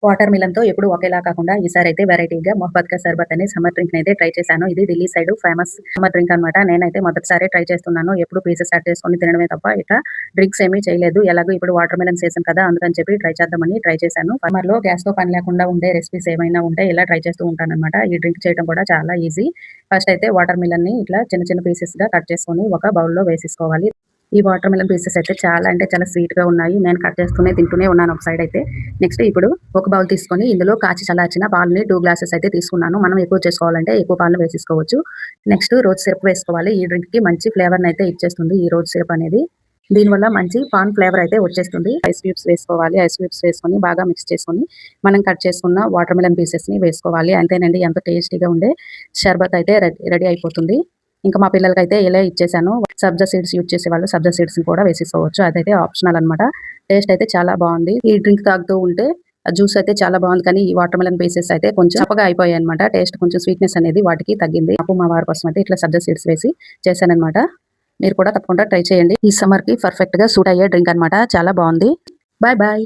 Water మిలన్‌తో ఎప్పుడు ఒకేలా కాకుండా ఈసారి అయితే వెరైటీగా మొహబ్బత్ కా షర్బత్ అనే సమ్మర్ డ్రింక్‌ని అయితే ట్రై చేశాను. ఇది Delhi side famous summer drink అన్నమాట. నేనైతే మొదటిసారి ట్రై చేస్తున్నాను. ఎప్పుడు పీసెస్ యాడ్ చేసుకొని తినడమే తప్ప ఇట్లా డ్రింక్స్ ఏమీ చేయలేదు. ఎలాగో ఇప్పుడు వాటర్ మిలన్ సీజన్ కదా! అందుకని చెప్పి ట్రై చేద్దామని ట్రై చేశాను. సమ్మర్‌లో గ్యాస్‌తో పని లేకుండా ఉండే రెసిపీస్ ఏమైనా ఉంటే ఇలా ట్రై చేస్తూ ఉంటానన్నమాట. ఈ డ్రింక్ చేయడం కూడా చాలా ఈజీ. ఫస్ట్ అయితే వాటర్ మిలన్‌ని ఇట్లా చిన్న చిన్న పీసెస్‌గా కట్ చేసుకొని ఒక బౌల్‌లో వేసేసుకోవాలి. ఈ వాటర్ మిలన్ పీసెస్ అయితే చాలా అంటే చాలా స్వీట్‌గా ఉన్నాయి. నేను కట్ చేస్తూనే తింటూనే ఉన్నాను ఒక సైడ్ అయితే. నెక్స్ట్ ఇప్పుడు ఒక బౌల్ తీసుకొని ఇందులో కాచి చల్లార్చిన పాలని 2 గ్లాసెస్ అయితే తీసుకున్నాను. మనం ఎక్కువ చేసుకోవాలంటే ఎక్కువ పాలను వేసేసుకోవచ్చు. నెక్స్ట్ రోజ్ సిరప్ వేసుకోవాలి. ఈ డ్రింక్‌కి మంచి ఫ్లేవర్‌ని అయితే ఇచ్చేస్తుంది ఈ రోజ్ సిరప్ అనేది. దీనివల్ల మంచి పాన్ ఫ్లేవర్ అయితే వచ్చేస్తుంది. ఐస్ క్యూబ్స్ వేసుకోవాలి. ఐస్ క్యూబ్స్ వేసుకొని బాగా మిక్స్ చేసుకొని మనం కట్ చేసుకున్న వాటర్ మిలన్ పీసెస్‌ని వేసుకోవాలి. అంతేనండి, ఎంతో టేస్టీగా ఉండే షర్బత్ అయితే రెడీ అయిపోతుంది. ఇంకా మా పిల్లలకైతే ఇలా ఇచ్చేసాను. సబ్జా సీడ్స్ యూజ్ చేసేవాళ్ళు సబ్జా సీడ్స్‌ని కూడా వేసేసుకోవచ్చు. అదైతే ఆప్షనల్ అన్నమాట. టేస్ట్ అయితే చాలా బాగుంది. ఈ డ్రింక్ తాగుతూ ఉంటే జ్యూస్ అయితే చాలా బాగుంది. కానీ ఈ వాటర్ మెలన్ పీసెస్ అయితే కొంచెం చప్పగా అయిపోయాయన్నమాట. టేస్ట్ కొంచెం స్వీట్‌నెస్ అనేది వాటికి తగ్గింది. నాకు మా వారి కోసం అయితే ఇట్లా సబ్జా సీడ్స్ వేసి చేశానన్నమాట. మీరు కూడా తప్పకుండా ట్రై చేయండి. ఈ సమ్మర్‌కి పర్ఫెక్ట్‌గా సూట్ అయ్యే డ్రింక్ అన్నమాట. చాలా బాగుంది. Bye bye.